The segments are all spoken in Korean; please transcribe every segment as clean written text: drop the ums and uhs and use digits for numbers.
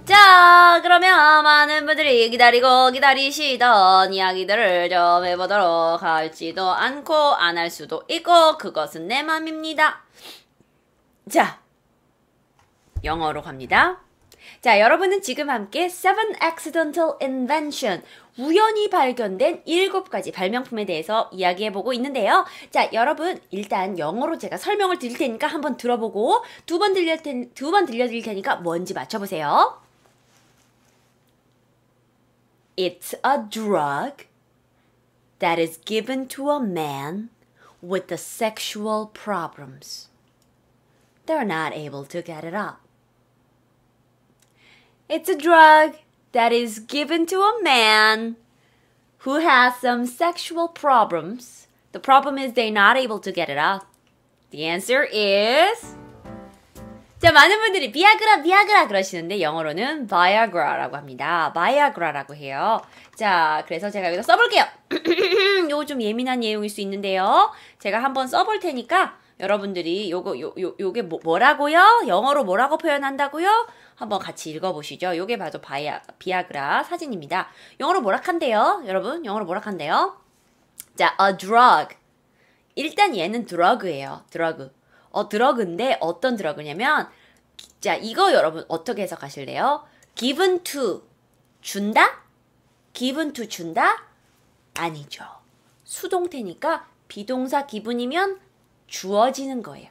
자, 그러면 많은 분들이 기다리고 기다리시던 이야기들을 좀 해보도록 할지도 않고 안 할 수도 있고 그것은 내 맘입니다. 자, 영어로 갑니다. 자, 여러분은 지금 함께 Seven Accidental Invention, 우연히 발견된 7가지 발명품에 대해서 이야기해보고 있는데요. 자, 여러분 일단 영어로 제가 설명을 드릴 테니까 한번 들어보고 두 번 들려드릴 테니까 뭔지 맞춰보세요. It's a drug that is given to a man with the sexual problems. They're not able to get it up. It's a drug that is given to a man who has some sexual problems. The problem is they're not able to get it up. The answer is... 자, 많은 분들이 비아그라 그러시는데 영어로는 Viagra라고 합니다. Viagra라고 해요. 자, 그래서 제가 여기다 써볼게요. 요거 좀 예민한 내용일 수 있는데요. 제가 한번 써볼 테니까 여러분들이 요게 뭐라고요? 영어로 뭐라고 표현한다고요? 한번 같이 읽어보시죠. 요게 바로 비아그라 사진입니다. 영어로 뭐라 한대요? 여러분, 영어로 뭐라 한대요? 자, a drug. 일단 얘는 드러그예요. 드러그. 드러그인데 어떤 드러그냐면, 자, 이거 여러분 어떻게 해석하실래요? given to, 준다? given to 준다? 아니죠. 수동태니까 비동사 기분이면 주어지는 거예요.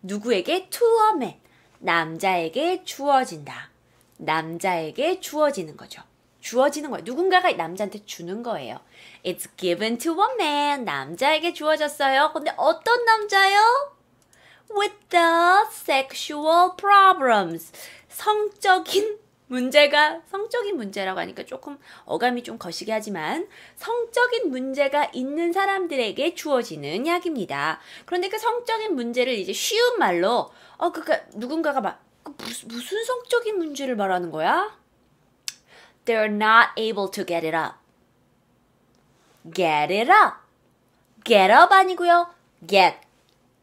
누구에게? to a man. 남자에게 주어진다. 남자에게 주어지는 거죠. 주어지는 거예요. 누군가가 남자한테 주는 거예요. It's given to a man. 남자에게 주어졌어요. 근데 어떤 남자요? With the sexual problems. 성적인 문제라고 하니까 조금 어감이 좀 거시기 하지만 성적인 문제가 있는 사람들에게 주어지는 약입니다. 그런데 그 성적인 문제를 이제 쉬운 말로 그러니까 누군가가 막 무슨 성적인 문제를 말하는 거야? They're not able to get it up. Get it up. Get up 아니고요. Get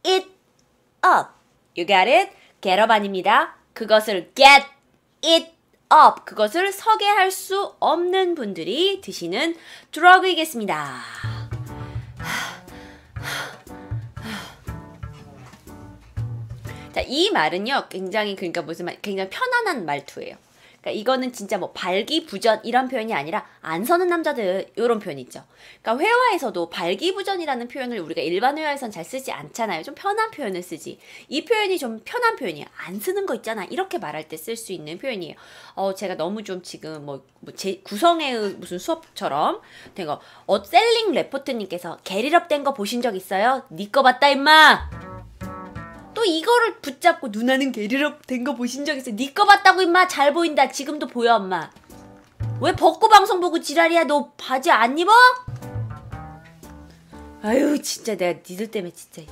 it up. You got it? Get up 아닙니다. 그것을 get it up. 그것을 서게 할 수 없는 분들이 드시는 드러그이겠습니다. 자, 이 말은요, 굉장히 굉장히 편안한 말투예요. 그러니까 이거는 진짜 뭐 발기부전 이런 표현이 아니라 안 서는 남자들 이런 표현이 있죠. 그러니까 회화에서도 발기부전이라는 표현을 우리가 일반 회화에선 잘 쓰지 않잖아요. 좀 편한 표현을 쓰지. 이 표현이 좀 편한 표현이에요. 안 쓰는 거 있잖아. 이렇게 말할 때 쓸 수 있는 표현이에요. 제가 너무 좀 지금 제 구성의 무슨 수업처럼 된 거. 셀링 레포트님께서 게리럽 된 거 보신 적 있어요? 니 거 봤다 임마. 또 이거를 붙잡고 누나는 게리럽 된 거 보신 적 있어? 니 거 봤다고 임마. 잘 보인다. 지금도 보여 엄마. 왜 벗고 방송 보고 지랄이야? 너 바지 안 입어? 아유 진짜 내가 니들 때문에 진짜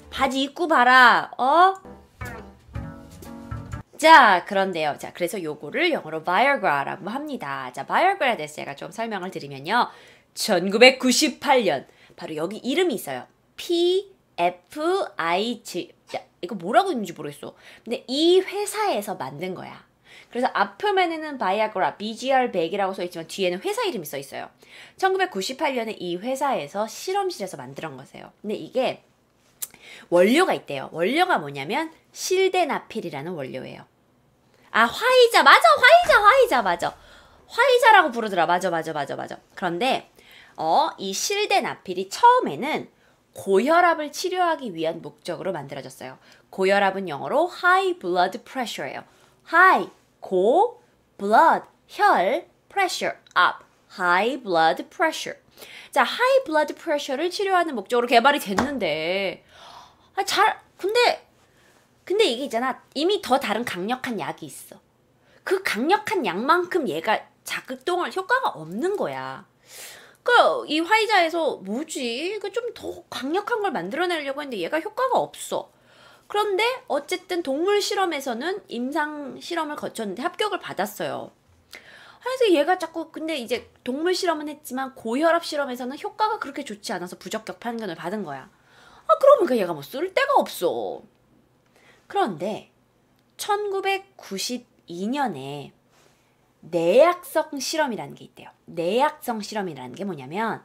바지 입고 봐라. 자, 그런데요. 자, 그래서 요거를 영어로 Viagra라고 합니다. 자, Viagra에 대해서 제가 좀 설명을 드리면요. 1998년 바로 여기 이름이 있어요. PFIG. 자, 이거 뭐라고 있는지 모르겠어. 근데 이 회사에서 만든 거야. 그래서 앞표면에는 바이아그라, BGR100이라고 써있지만 뒤에는 회사 이름이 써있어요. 1998년에 이 회사에서 실험실에서 만들었던 거세요. 근데 이게 원료가 있대요. 원료가 뭐냐면 실데나필이라는 원료예요. 아, 화이자. 맞아. 화이자. 맞아. 화이자라고 부르더라. 맞아. 그런데 이 실데나필이 처음에는 고혈압을 치료하기 위한 목적으로 만들어졌어요. 고혈압은 영어로 high blood pressure예요. high, 고, blood, 혈, pressure, up, high blood pressure. 자, high blood pressure를 치료하는 목적으로 개발이 됐는데 근데 이게 있잖아. 이미 더 다른 강력한 약이 있어. 그 강력한 약만큼 얘가 효과가 없는 거야. 이 화이자에서 뭐지? 좀 더 강력한 걸 만들어내려고 했는데 얘가 효과가 없어. 그런데 어쨌든 동물 실험에서는 임상 실험을 거쳤는데 합격을 받았어요. 그래서 얘가 근데 이제 동물 실험은 했지만 고혈압 실험에서는 효과가 그렇게 좋지 않아서 부적격 판결을 받은 거야. 그러면 얘가 뭐 쓸 데가 없어. 그런데 1992년에 내약성 실험이라는 게 있대요. 내약성 실험이라는 게 뭐냐면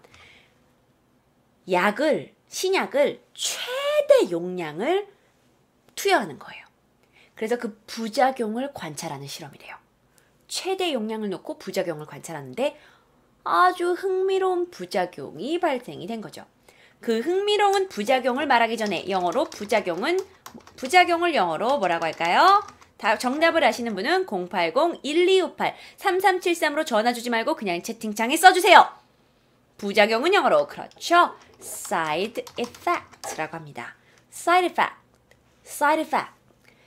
신약을 최대 용량을 투여하는 거예요. 그래서 그 부작용을 관찰하는 실험이래요. 최대 용량을 놓고 부작용을 관찰하는데 아주 흥미로운 부작용이 발생이 된 거죠. 그 흥미로운 부작용을 말하기 전에 영어로 부작용을 영어로 뭐라고 할까요? 정답을 아시는 분은 080-1258-3373으로 전화 주지 말고 그냥 채팅창에 써주세요. 부작용은 영어로 그렇죠. side effect라고 합니다. side effect.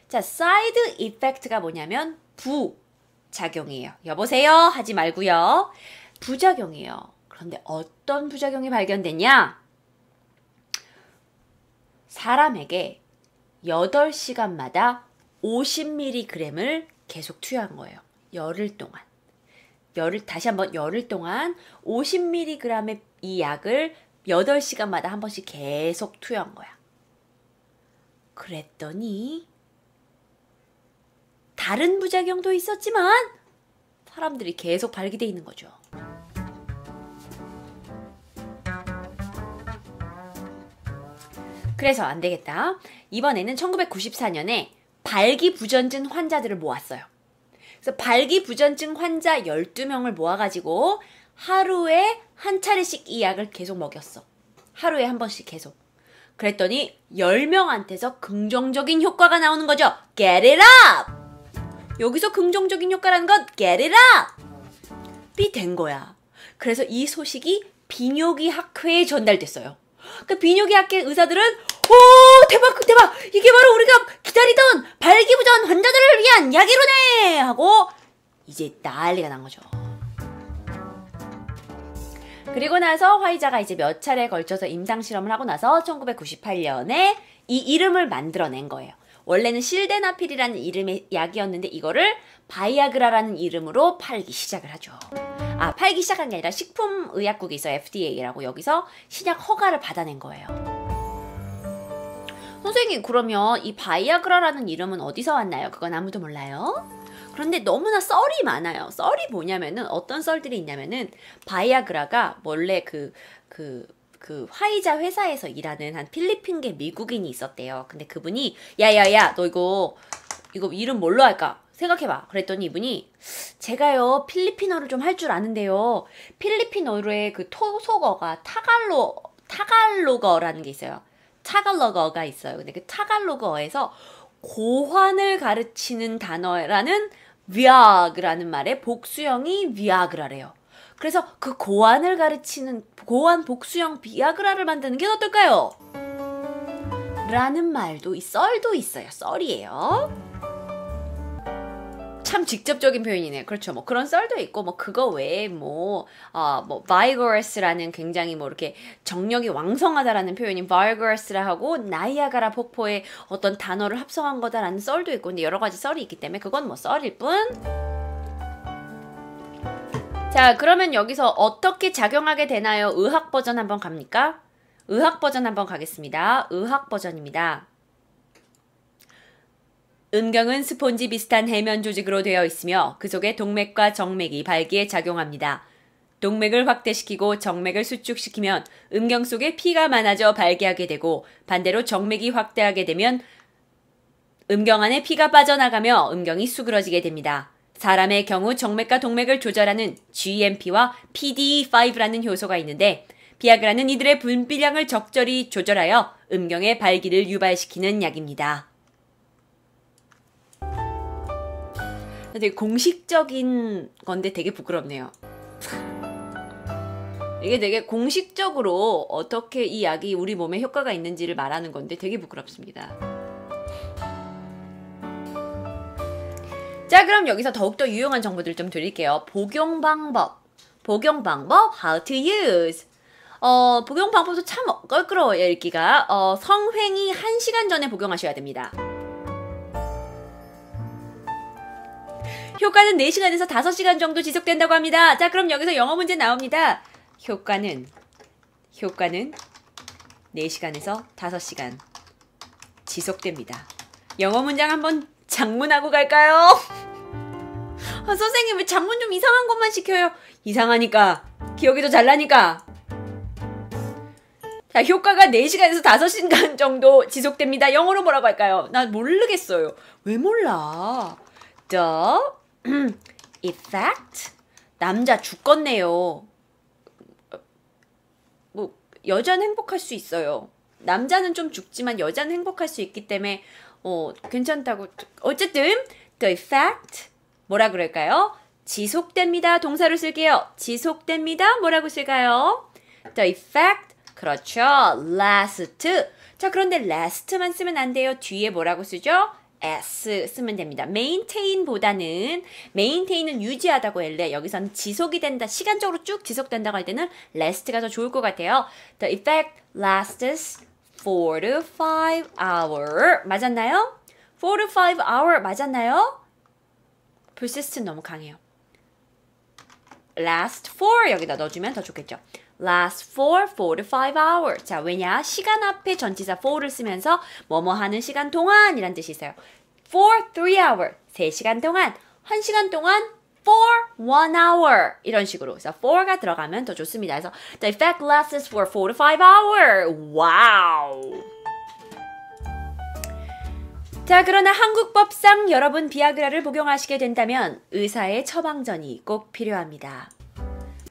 자, side effect가 뭐냐면 부작용이에요. 여보세요? 하지 말고요. 부작용이에요. 그런데 어떤 부작용이 발견됐냐? 사람에게 8시간마다 50mg을 계속 투여한 거예요. 열흘 동안. 다시 한번 열흘 동안 50mg의 이 약을 8시간마다 한 번씩 계속 투여한 거야. 그랬더니 다른 부작용도 있었지만 사람들이 계속 발기돼 있는 거죠. 그래서 안 되겠다. 이번에는 1994년에 발기부전증 환자들을 모았어요. 그래서 발기부전증 환자 12명을 모아가지고 하루에 한 차례씩 이 약을 계속 먹였어. 하루에 한 번씩 계속. 그랬더니 10명한테서 긍정적인 효과가 나오는 거죠. Get it up! 여기서 긍정적인 효과라는 건 get it up이 된 거야. 그래서 이 소식이 비뇨기 학회에 전달됐어요. 그 비뇨기 학회 의사들은 오 대박 이게 바로 우리가 기다리던 발기부전 환자들을 위한 약이로네 하고 이제 난리가 난 거죠. 그리고 나서 화이자가 이제 몇 차례에 걸쳐서 임상 실험을 하고 나서 1998년에 이 이름을 만들어낸 거예요. 원래는 실데나필이라는 이름의 약이었는데 이거를 바이아그라라는 이름으로 팔기 시작을 하죠. 팔기 시작한 게 아니라 식품의약국이 있어요. FDA라고. 여기서 신약 허가를 받아낸 거예요. 선생님, 그러면 이 바이아그라라는 이름은 어디서 왔나요? 그건 아무도 몰라요. 그런데 너무나 썰이 많아요. 썰이 뭐냐면은 어떤 썰들이 있냐면은 바이아그라가 원래 그 화이자 회사에서 일하는 한 필리핀계 미국인이 있었대요. 근데 그분이 야야야 너 이거 이름 뭘로 할까? 생각해봐. 그랬더니 이분이 제가요 필리핀어를 좀 할 줄 아는데요. 필리핀어의 그 토속어가 타갈로거라는 게 있어요. 타갈로거가 있어요. 근데 그 타갈로거에서 고환을 가르치는 단어라는 위아그라는 말의 복수형이 위아그라래요. 그래서 그 고환을 가르치는 고환 복수형 비아그라를 만드는 게 어떨까요? 라는 말도 썰도 있어요. 썰이에요. 참 직접적인 표현이네요. 그렇죠. 뭐 그런 썰도 있고 뭐 그거 외에 vigorous라는 굉장히 이렇게 정력이 왕성하다라는 표현인 vigorous라 하고 나이아가라 폭포의 어떤 단어를 합성한 거다라는 썰도 있고 근데 여러 가지 썰이 있기 때문에 그건 뭐 썰일 뿐. 자, 그러면 여기서 어떻게 작용하게 되나요? 의학 버전 한번 갑니까? 의학 버전 한번 가겠습니다. 의학 버전입니다. 음경은 스폰지 비슷한 해면 조직으로 되어 있으며 그 속에 동맥과 정맥이 발기에 작용합니다. 동맥을 확대시키고 정맥을 수축시키면 음경 속에 피가 많아져 발기하게 되고 반대로 정맥이 확대하게 되면 음경 안에 피가 빠져나가며 음경이 수그러지게 됩니다. 사람의 경우 정맥과 동맥을 조절하는 GMP와 PDE5라는 효소가 있는데 비아그라는 이들의 분비량을 적절히 조절하여 음경의 발기를 유발시키는 약입니다. 되게 공식적인 건데 되게 부끄럽네요. 이게 되게 공식적으로 어떻게 이 약이 우리 몸에 효과가 있는지를 말하는 건데 되게 부끄럽습니다. 자, 그럼 여기서 더욱더 유용한 정보들 좀 드릴게요. 복용 방법, how to use. 복용 방법도 참 껄끄러워요, 읽기가. 성횡이 1시간 전에 복용하셔야 됩니다. 효과는 4시간에서 5시간 정도 지속된다고 합니다. 자, 그럼 여기서 영어 문제 나옵니다. 효과는 4시간에서 5시간 지속됩니다. 영어 문장 한번 장문하고 갈까요? 아, 선생님 왜 장문 좀 이상한 것만 시켜요? 이상하니까. 기억이 더 잘 나니까. 자, 효과가 4시간에서 5시간 정도 지속됩니다. 영어로 뭐라고 할까요? 나 모르겠어요. 왜 몰라? The effect? 남자 죽겠네요. 뭐 여자는 행복할 수 있어요. 남자는 좀 죽지만 여자는 행복할 수 있기 때문에 괜찮다고. 어쨌든 the effect 뭐라 그럴까요? 지속됩니다. 동사로 쓸게요. 지속됩니다. 뭐라고 쓸까요? The effect 그렇죠. last. 자, 그런데 last만 쓰면 안 돼요. 뒤에 뭐라고 쓰죠? s 쓰면 됩니다. maintain보다는 maintain은 유지하다고 할래. 여기서는 지속이 된다. 시간적으로 쭉 지속된다고 할 때는 last가 더 좋을 것 같아요. The effect lasts 4 to 5 hour. 맞았나요? 4 to 5 hour 맞았나요? persistent 너무 강해요. last for 여기다 넣어주면 더 좋겠죠. last for 4 to 5 hours. 자, 왜냐? 시간 앞에 전치사 for를 쓰면서 뭐뭐 하는 시간 동안 이란 뜻이 있어요. for 3 hours. 3시간 동안. 1시간 동안 for 1 hour. 이런 식으로. 그래서 for가 들어가면 더 좋습니다. 그래서 the effect lasts for 4 to 5 hours. 와우. 자, 그러나 한국법상 여러분 비아그라를 복용하시게 된다면 의사의 처방전이 꼭 필요합니다.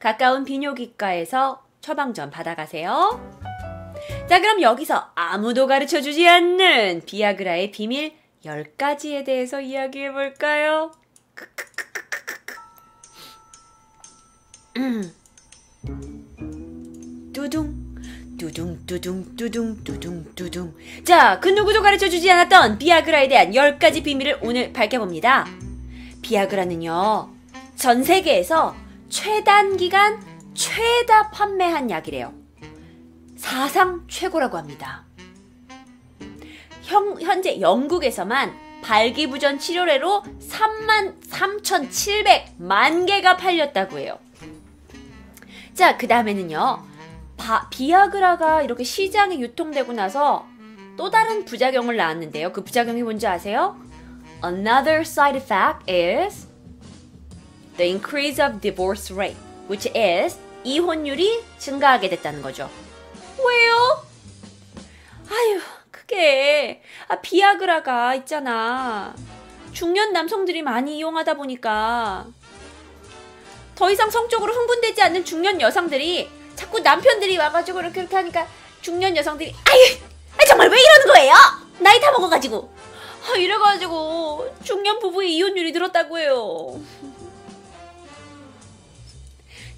가까운 비뇨기과에서 처방전 받아가세요. 자, 그럼 여기서 아무도 가르쳐주지 않는 비아그라의 비밀 10가지에 대해서 이야기해볼까요? 뚜둥 뚜둥 뚜둥 뚜둥 뚜둥 뚜둥. 자, 그 누구도 가르쳐주지 않았던 비아그라에 대한 10가지 비밀을 오늘 밝혀봅니다. 비아그라는요, 전 세계에서 최단기간 최다 판매한 약이래요. 사상 최고라고 합니다. 현재 영국에서만 발기부전 치료례로 33,700만 개가 팔렸다고 해요. 자, 그 다음에는요, 비아그라가 이렇게 시장에 유통되고 나서 또 다른 부작용을 낳았는데요. 그 부작용이 뭔지 아세요? Another side effect is the increase of divorce rate, which is 이혼율이 증가하게 됐다는 거죠. 왜요? 아유, 그게 비아그라가 있잖아. 중년 남성들이 많이 이용하다 보니까 더 이상 성적으로 흥분되지 않는 중년 여성들이 자꾸 남편들이 와가지고 이렇게 하니까 중년 여성들이 정말 왜 이러는 거예요? 나이 다 먹어가지고 이래가지고 중년 부부의 이혼율이 늘었다고 해요.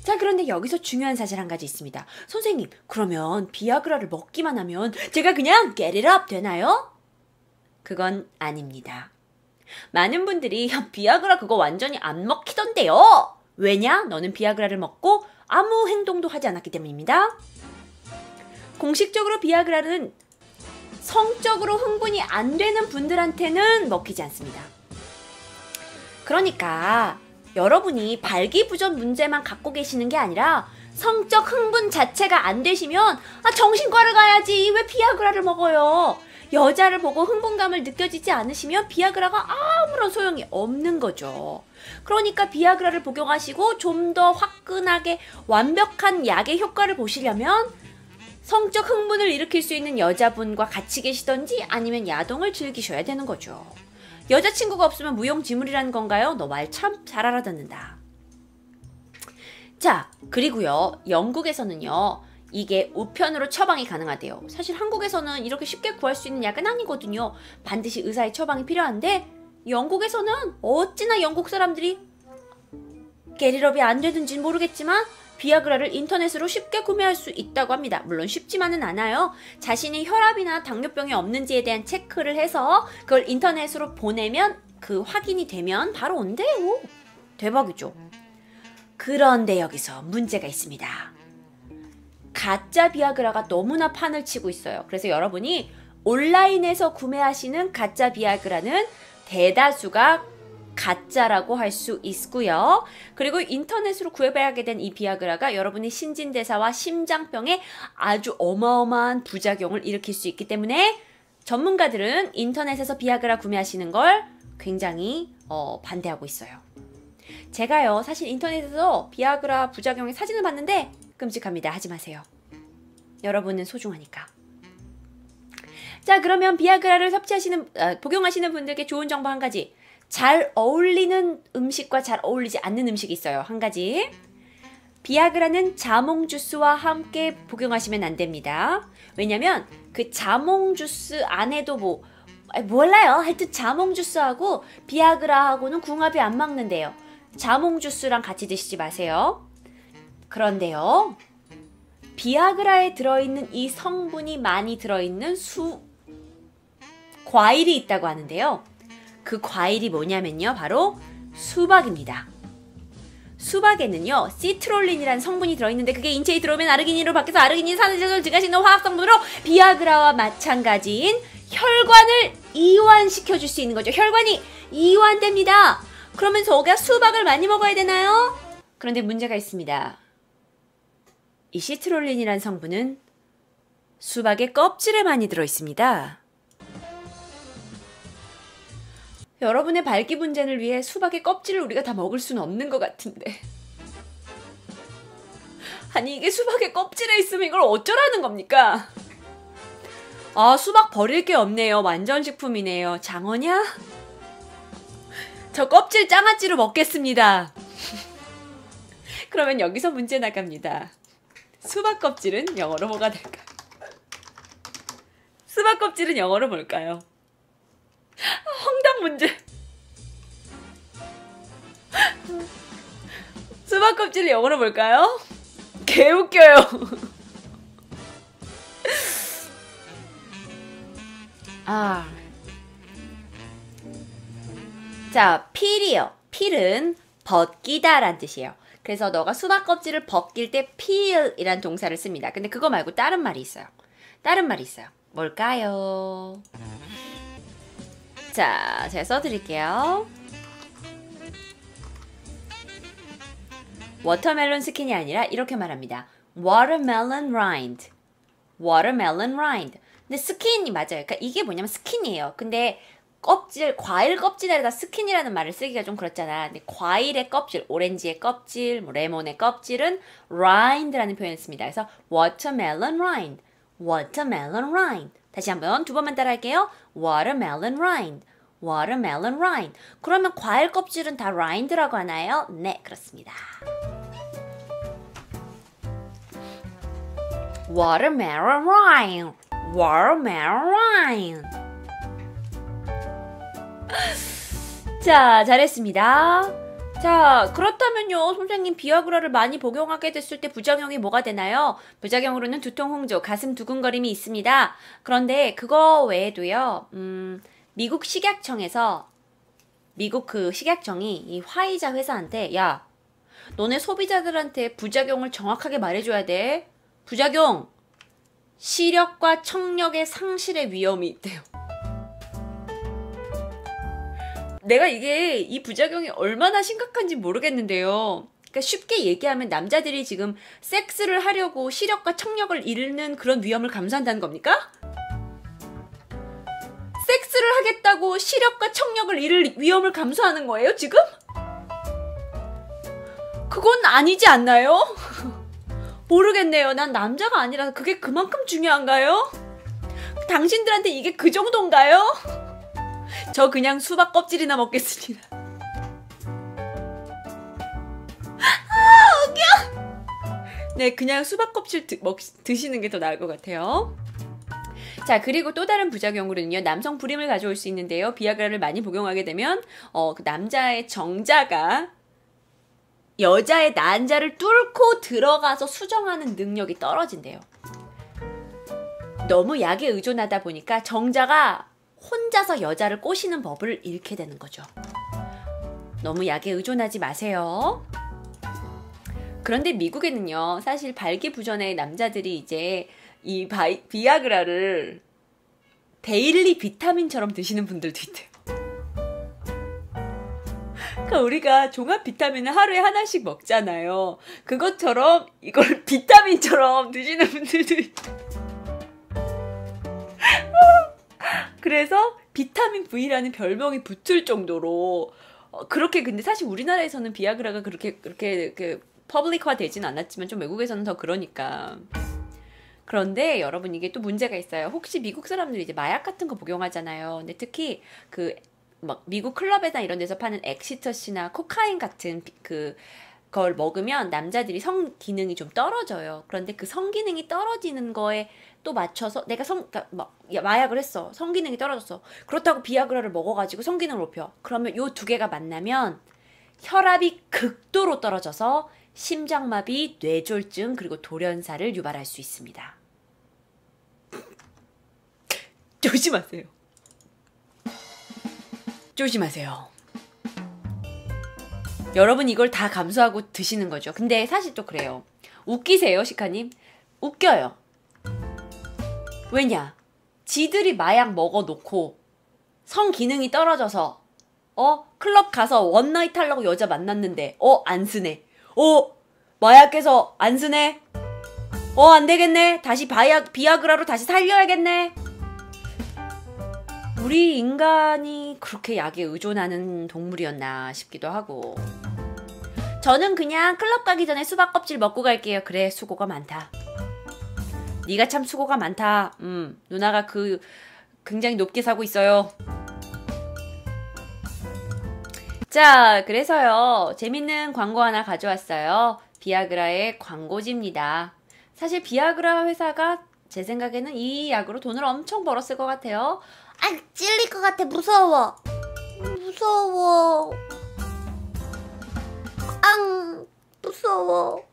자, 그런데 여기서 중요한 사실 한 가지 있습니다. 선생님, 그러면 비아그라를 먹기만 하면 제가 그냥 get it up 되나요? 그건 아닙니다. 많은 분들이 비아그라 그거 완전히 안 먹히던데요. 왜냐? 너는 비아그라를 먹고 아무 행동도 하지 않았기 때문입니다. 공식적으로 비아그라는 성적으로 흥분이 안 되는 분들한테는 먹히지 않습니다. 그러니까 여러분이 발기부전 문제만 갖고 계시는 게 아니라 성적 흥분 자체가 안 되시면 정신과를 가야지 왜 비아그라를 먹어요. 여자를 보고 흥분감을 느껴지지 않으시면 비아그라가 아무런 소용이 없는 거죠. 그러니까 비아그라를 복용하시고 좀 더 화끈하게 완벽한 약의 효과를 보시려면 성적 흥분을 일으킬 수 있는 여자분과 같이 계시던지 아니면 야동을 즐기셔야 되는 거죠. 여자친구가 없으면 무용지물이라는 건가요? 너 말 참 잘 알아듣는다. 자, 그리고요, 영국에서는요, 이게 우편으로 처방이 가능하대요. 사실 한국에서는 이렇게 쉽게 구할 수 있는 약은 아니거든요. 반드시 의사의 처방이 필요한데 영국에서는 어찌나 영국 사람들이 게리럽이 안 되는지는 모르겠지만 비아그라를 인터넷으로 쉽게 구매할 수 있다고 합니다. 물론 쉽지만은 않아요. 자신이 혈압이나 당뇨병이 없는지에 대한 체크를 해서 그걸 인터넷으로 보내면 그 확인이 되면 바로 온대요. 대박이죠. 그런데 여기서 문제가 있습니다. 가짜 비아그라가 너무나 판을 치고 있어요. 그래서 여러분이 온라인에서 구매하시는 가짜 비아그라는 대다수가 가짜라고 할 수 있고요. 그리고 인터넷으로 구매하게 된 이 비아그라가 여러분의 신진대사와 심장병에 아주 어마어마한 부작용을 일으킬 수 있기 때문에 전문가들은 인터넷에서 비아그라 구매하시는 걸 굉장히 반대하고 있어요. 제가요 사실 인터넷에서 비아그라 부작용의 사진을 봤는데 끔찍합니다. 하지 마세요. 여러분은 소중하니까. 자, 그러면 비아그라를 복용하시는 분들께 좋은 정보 한 가지. 잘 어울리는 음식과 잘 어울리지 않는 음식이 있어요. 한 가지. 비아그라는 자몽 주스와 함께 복용하시면 안 됩니다. 왜냐면 그 자몽 주스 안에도 몰라요. 하여튼 자몽 주스하고 비아그라하고는 궁합이 안 맞는데요. 자몽 주스랑 같이 드시지 마세요. 그런데요. 비아그라에 들어있는 이 성분이 많이 들어있는 과일이 있다고 하는데요. 그 과일이 뭐냐면요. 바로 수박입니다. 수박에는요. 시트롤린이라는 성분이 들어있는데 그게 인체에 들어오면 아르기닌으로 바뀌어서 아르기닌 산화제를 증가시키는 화학성분으로 비아그라와 마찬가지인 혈관을 이완시켜줄 수 있는 거죠. 혈관이 이완됩니다. 그러면 저가 수박을 많이 먹어야 되나요? 그런데 문제가 있습니다. 이 시트롤린이라는 성분은 수박의 껍질에 많이 들어있습니다. 여러분의 발기분전을 위해 수박의 껍질을 우리가 다 먹을 수는 없는 것 같은데. 아니 이게 수박의 껍질에 있으면 이걸 어쩌라는 겁니까? 아 수박 버릴 게 없네요. 완전식품이네요. 장어냐? 저 껍질 장아찌로 먹겠습니다. 그러면 여기서 문제 나갑니다. 수박 껍질은 영어로 뭐가 될까요? 수박 껍질은 영어로 뭘까요? 황당 문제. 수박 껍질을 영어로 뭘까요? 개웃겨요. 자, 필이요. 필은 벗기다 란 뜻이에요. 그래서 너가 수박 껍질을 벗길 때 peel이란 동사를 씁니다. 근데 그거 말고 다른 말이 있어요. 뭘까요? 자, 제가 써드릴게요. 워터멜론 스킨이 아니라 이렇게 말합니다. watermelon rind. 근데 스킨이 맞아요. 그러니까 이게 뭐냐면 스킨이에요. 근데 과일 껍질에다 스킨이라는 말을 쓰기가 좀 그렇잖아. 근데 과일의 껍질, 오렌지의 껍질, 레몬의 껍질은 rind라는 표현을 씁니다. 그래서 watermelon rind. 다시 한번 두 번만 따라 할게요. watermelon rind. 그러면 과일 껍질은 다 rind라고 하나요? 네, 그렇습니다. watermelon rind. 자, 잘했습니다. 자, 그렇다면요, 선생님 비아그라를 많이 복용하게 됐을 때 부작용이 뭐가 되나요? 부작용으로는 두통, 홍조, 가슴 두근거림이 있습니다. 그런데 그거 외에도요, 미국 그 식약청이 이 화이자 회사한테 야, 너네 소비자들한테 부작용을 정확하게 말해줘야 돼. 부작용, 시력과 청력의 상실의 위험이 있대요. 내가 이 부작용이 얼마나 심각한지 모르겠는데요. 그러니까 쉽게 얘기하면 남자들이 지금 섹스를 하려고 시력과 청력을 잃는 그런 위험을 감수한다는 겁니까? 섹스를 하겠다고 시력과 청력을 잃을 위험을 감수하는 거예요, 지금? 그건 아니지 않나요? 모르겠네요. 난 남자가 아니라서 그게 그만큼 중요한가요? 당신들한테 이게 그 정도인가요? 저 그냥 수박 껍질이나 먹겠습니다. 웃겨! 네, 그냥 수박 껍질 드시는 게 더 나을 것 같아요. 자, 그리고 또 다른 부작용으로는요, 남성 불임을 가져올 수 있는데요. 비아그라를 많이 복용하게 되면 그 남자의 정자가 여자의 난자를 뚫고 들어가서 수정하는 능력이 떨어진대요. 너무 약에 의존하다 보니까 정자가 혼자서 여자를 꼬시는 법을 잃게 되는 거죠. 너무 약에 의존하지 마세요. 그런데 미국에는요, 사실 발기부전의 남자들이 이제 이 비아그라를 데일리 비타민처럼 드시는 분들도 있대요. 그러니까 우리가 종합 비타민을 하루에 하나씩 먹잖아요. 그것처럼 이걸 비타민처럼 드시는 분들도 있대요. 그래서 비타민 V라는 별명이 붙을 정도로 그렇게 근데 사실 우리나라에서는 비아그라가 그렇게 퍼블릭화 되진 않았지만 좀 외국에서는 더 그러니까. 그런데 여러분 이게 또 문제가 있어요. 혹시 미국 사람들이 이제 마약 같은 거 복용하잖아요. 근데 특히 그 막 미국 클럽이나 이런 데서 파는 엑시터시나 코카인 같은 그걸 먹으면 남자들이 성 기능이 좀 떨어져요. 그런데 그 성 기능이 떨어지는 거에 또 맞춰서 내가 그러니까 마약을 했어. 성 기능이 떨어졌어. 그렇다고 비아그라를 먹어가지고 성 기능을 높여. 그러면 요 두 개가 만나면 혈압이 극도로 떨어져서 심장마비, 뇌졸중, 그리고 돌연사를 유발할 수 있습니다. 조심하세요. 조심하세요. 여러분 이걸 다 감수하고 드시는 거죠. 근데 사실 또 그래요. 웃기세요, 시카님? 웃겨요. 왜냐? 지들이 마약 먹어놓고 성 기능이 떨어져서 클럽 가서 원나잇 하려고 여자 만났는데 안 쓰네. 마약해서 안 쓰네. 안 되겠네. 다시 비아그라로 다시 살려야겠네. 우리 인간이 그렇게 약에 의존하는 동물이었나 싶기도 하고. 저는 그냥 클럽 가기 전에 수박 껍질 먹고 갈게요. 그래, 수고가 많다. 네가 참 수고가 많다. 누나가 굉장히 높게 사고 있어요. 자, 그래서요. 재밌는 광고 하나 가져왔어요. 비아그라의 광고지입니다. 사실 비아그라 회사가 제 생각에는 이 약으로 돈을 엄청 벌었을 것 같아요. 찔릴 것 같아. 무서워. 무서워. 무서워.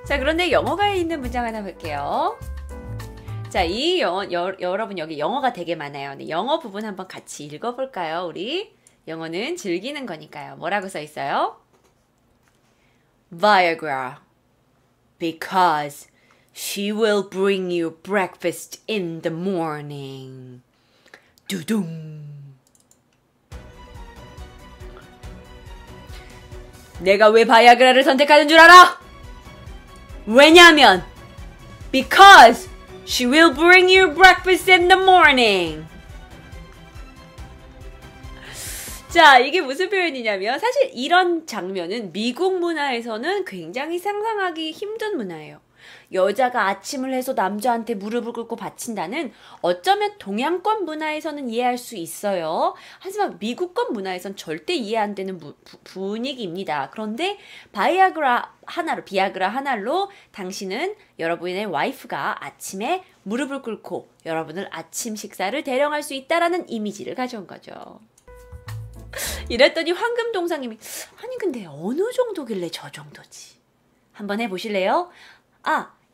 자, 그런데 영어가 있는 문장 하나 볼게요. 자, 이 여러분 여기 영어가 되게 많아요. 근데 영어 부분 한번 같이 읽어볼까요, 우리? 영어는 즐기는 거니까요. 뭐라고 써 있어요? Viagra. Because she will bring you breakfast in the morning. 두둥. 내가 왜 바이아그라를 선택하는 줄 알아? 왜냐면 Because she will bring you breakfast in the morning. 자, 이게 무슨 표현이냐면 사실 이런 장면은 미국 문화에서는 굉장히 상상하기 힘든 문화예요. 여자가 아침을 해서 남자한테 무릎을 꿇고 바친다는 어쩌면 동양권 문화에서는 이해할 수 있어요. 하지만 미국권 문화에선 절대 이해 안 되는 분위기입니다. 그런데 비아그라 하나로 당신은 여러분의 와이프가 아침에 무릎을 꿇고 여러분을 아침 식사를 대령할 수 있다라는 이미지를 가져온 거죠. 이랬더니 황금동상님이 아니 근데 어느 정도길래 저 정도지? 한번 해보실래요?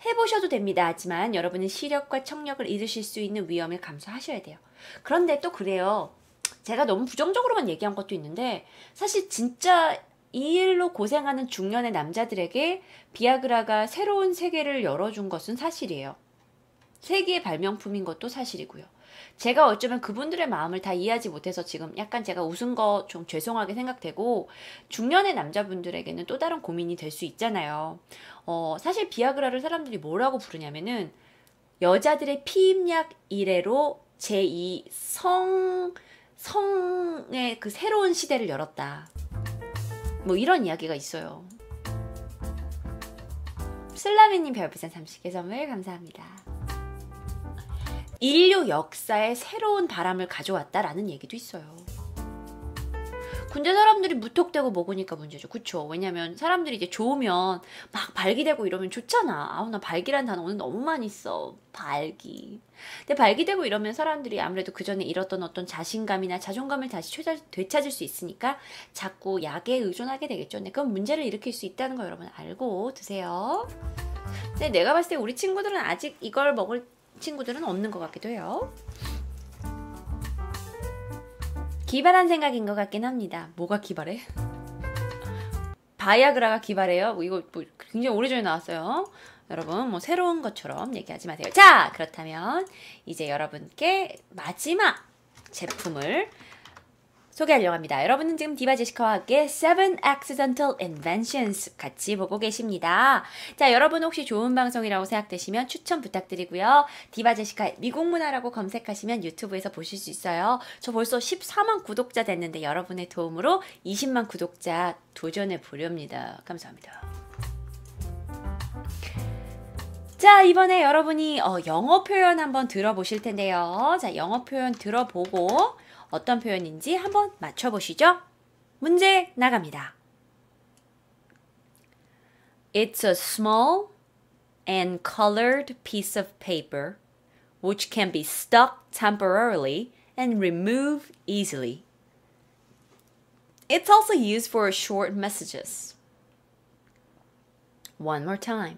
해보셔도 됩니다. 하지만 여러분은 시력과 청력을 잃으실 수 있는 위험을 감수하셔야 돼요. 그런데 또 그래요. 제가 너무 부정적으로만 얘기한 것도 있는데 사실 진짜 이 일로 고생하는 중년의 남자들에게 비아그라가 새로운 세계를 열어준 것은 사실이에요. 세계의 발명품인 것도 사실이고요. 제가 어쩌면 그분들의 마음을 다 이해하지 못해서 지금 약간 제가 웃은 거 좀 죄송하게 생각되고 중년의 남자분들에게는 또 다른 고민이 될 수 있잖아요. 사실 비아그라를 사람들이 뭐라고 부르냐면은 여자들의 피임약 이래로 제2 성의 그 새로운 시대를 열었다. 뭐 이런 이야기가 있어요. 슬라미님 별풍선 30개 선물 감사합니다. 인류 역사에 새로운 바람을 가져왔다라는 얘기도 있어요. 근데 사람들이 무턱대고 먹으니까 문제죠. 그쵸? 왜냐면 사람들이 이제 좋으면 막 발기되고 이러면 좋잖아. 나 발기란 단어 오늘 너무 많이 써. 발기. 근데 발기되고 이러면 사람들이 아무래도 그 전에 잃었던 어떤 자신감이나 자존감을 다시 되찾을 수 있으니까 자꾸 약에 의존하게 되겠죠. 근데 그건 문제를 일으킬 수 있다는 거 여러분 알고 드세요. 근데 내가 봤을 때 우리 친구들은 아직 이걸 먹을 친구들은 없는 것 같기도 해요. 기발한 생각인 것 같긴 합니다. 뭐가 기발해? 바이아그라가 기발해요? 이거 굉장히 오래전에 나왔어요. 여러분 새로운 것처럼 얘기하지 마세요. 자, 그렇다면 이제 여러분께 마지막 제품을 소개하려고 합니다. 여러분은 지금 디바 제시카와 함께 Seven Accidental Inventions 같이 보고 계십니다. 자, 여러분 혹시 좋은 방송이라고 생각되시면 추천 부탁드리고요. 디바 제시카 미국 문화라고 검색하시면 유튜브에서 보실 수 있어요. 저 벌써 14만 구독자 됐는데 여러분의 도움으로 20만 구독자 도전해 보렵니다. 감사합니다. 자, 이번에 여러분이 영어 표현 한번 들어보실 텐데요. 자, 영어 표현 들어보고 어떤 표현인지 한번 맞춰보시죠. 문제 나갑니다. It's a small and colored piece of paper which can be stuck temporarily and removed easily. It's also used for short messages. One more time.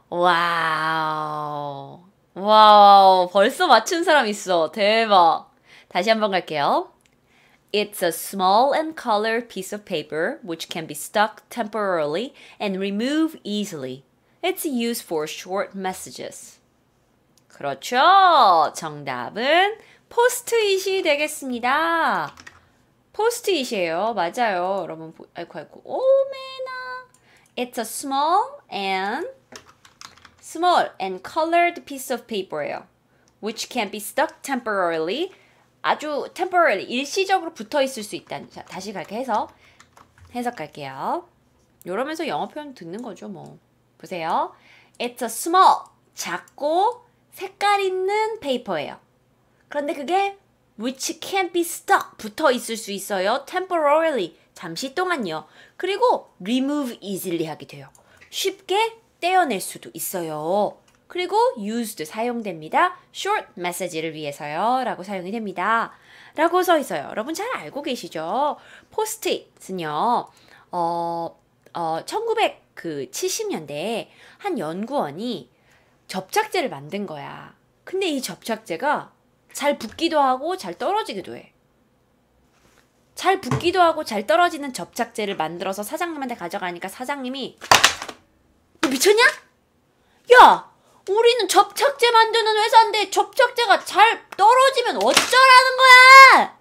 와우. 와우. 벌써 맞춘 사람 있어. 대박. 다시 한번 갈게요. It's a small and colored piece of paper which can be stuck temporarily and removed easily. It's used for short messages. 그렇죠. 정답은 포스트잇이 되겠습니다. 포스트잇이에요. 맞아요. 여러분, 아이고. 오메나. It's a small and colored piece of paper예요. Which can be stuck temporarily. 아주 temporarily, 일시적으로 붙어 있을 수 있다. 자, 다시 갈게 해석 갈게요. 이러면서 영어 표현 듣는 거죠, 뭐. 보세요. It's a small, 작고 색깔 있는 페이퍼예요. 그런데 그게 which can be stuck, 붙어 있을 수 있어요. temporarily, 잠시 동안요. 그리고 remove easily 하게 돼요. 쉽게 떼어낼 수도 있어요. 그리고 used 사용됩니다. short message를 위해서요. 라고 사용이 됩니다. 라고 써 있어요. 여러분 잘 알고 계시죠? 포스트잇은요. 1970년대에 한 연구원이 접착제를 만든 거야. 근데 이 접착제가 잘 붙기도 하고 잘 떨어지기도 해. 잘 붙기도 하고 잘 떨어지는 접착제를 만들어서 사장님한테 가져가니까 사장님이 너 미쳤냐? 야! 우리는 접착제 만드는 회사인데 접착제가 잘 떨어지면 어쩌라는 거야!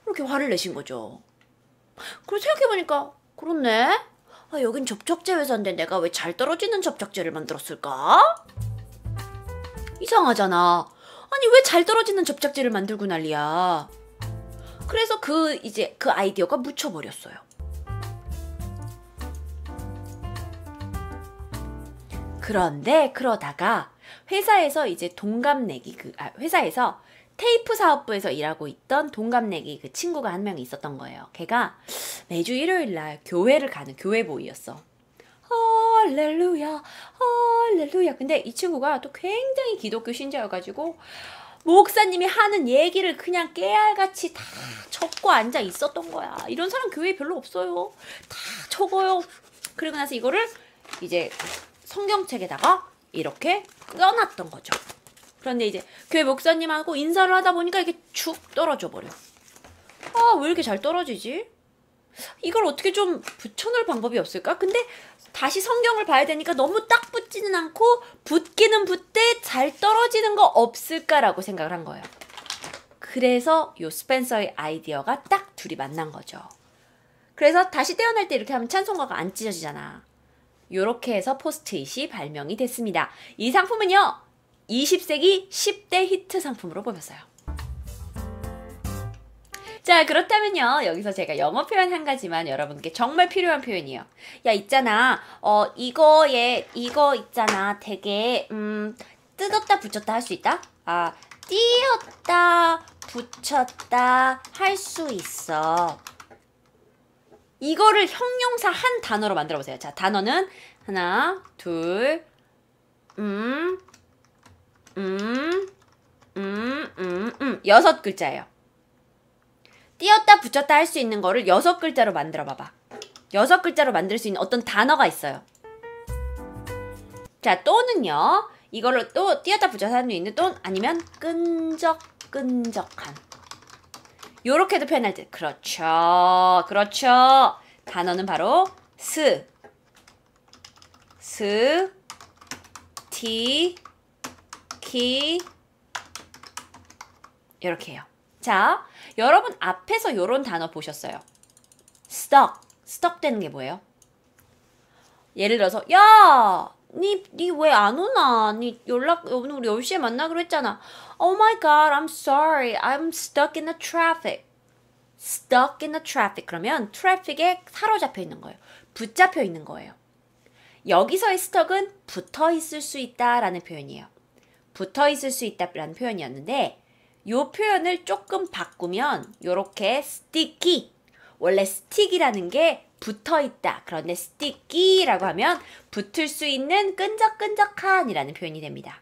이렇게 화를 내신 거죠. 그리고 생각해보니까 그렇네. 여긴 접착제 회사인데 내가 왜 잘 떨어지는 접착제를 만들었을까? 이상하잖아. 아니 왜 잘 떨어지는 접착제를 만들고 난리야. 그래서 그 아이디어가 묻혀버렸어요. 그런데 그러다가 회사에서 이제 동갑내기 회사에서 테이프 사업부에서 일하고 있던 동갑내기 그 친구가 한 명 있었던 거예요. 걔가 매주 일요일 날 교회를 가는 교회보이였어. 할렐루야, 할렐루야. 근데 이 친구가 또 굉장히 기독교 신자여가지고 목사님이 하는 얘기를 그냥 깨알같이 다 적고 앉아 있었던 거야. 이런 사람 교회에 별로 없어요. 다 적어요. 그리고 나서 이거를 이제 성경책에다가 이렇게 써놨던 거죠. 그런데 이제 교회 목사님하고 인사를 하다 보니까 이게 축 떨어져 버려. 왜 이렇게 잘 떨어지지? 이걸 어떻게 좀 붙여놓을 방법이 없을까? 근데 다시 성경을 봐야 되니까 너무 딱 붙지는 않고 붙기는 붙되 잘 떨어지는 거 없을까라고 생각을 한 거예요. 그래서 요 스펜서의 아이디어가 딱 둘이 만난 거죠. 그래서 다시 떼어낼 때 이렇게 하면 찬송가가 안 찢어지잖아. 요렇게 해서 포스트잇이 발명이 됐습니다. 이 상품은요, 20세기 10대 히트 상품으로 뽑혔어요. 자, 그렇다면요, 여기서 제가 영어 표현 한 가지만 여러분께 정말 필요한 표현이에요. 야, 있잖아, 이거 있잖아, 되게, 뜯었다 붙였다 할 수 있다? 띄었다 붙였다 할 수 있어. 이거를 형용사 한 단어로 만들어 보세요. 자, 단어는 하나, 둘, 6글자예요. 띄었다 붙였다 할 수 있는 거를 6글자로 만들어 봐봐. 6글자로 만들 수 있는 어떤 단어가 있어요. 자, 또는요. 이거를 또 띄었다 붙여서 할 수 있는 또 아니면 끈적끈적한. 요렇게도 표현할 때 그렇죠. 그렇죠. 단어는 바로 티, 키, 이렇게 해요. 자, 여러분 앞에서 요런 단어 보셨어요. stuck 되는 게 뭐예요? 예를 들어서 야! 니 왜 안 오나? 니 오늘 우리 10시에 만나기로 했잖아. Oh my god, I'm sorry. I'm stuck in the traffic. stuck in the traffic. 그러면 트래픽에 사로잡혀 있는 거예요. 붙잡혀 있는 거예요. 여기서의 stuck은 붙어 있을 수 있다라는 표현이에요. 붙어 있을 수 있다라는 표현이었는데 이 표현을 조금 바꾸면 이렇게 sticky. 원래 stick이라는 게 붙어 있다. 그런데 sticky라고 하면 붙을 수 있는 끈적끈적한 이라는 표현이 됩니다.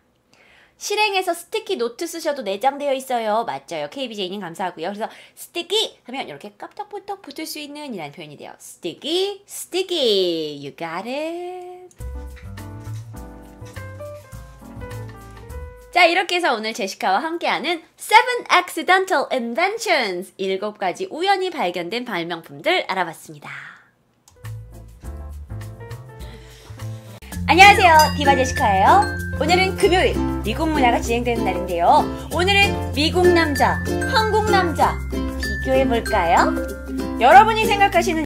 실행에서 스티키 노트 쓰셔도 내장되어 있어요. 맞죠? KBJ님 감사하고요. 그래서 sticky 하면 이렇게 깜짝부터 붙을 수 있는 이라는 표현이 돼요. sticky, sticky. You got it. 자, 이렇게 해서 오늘 제시카와 함께하는 7 accidental inventions 7가지 우연히 발견된 발명품들 알아봤습니다. 안녕하세요. 디바 제시카예요. 오늘은 금요일 미국 문화가 진행되는 날인데요. 오늘은 미국 남자, 한국 남자 비교해볼까요? 여러분이 생각하시는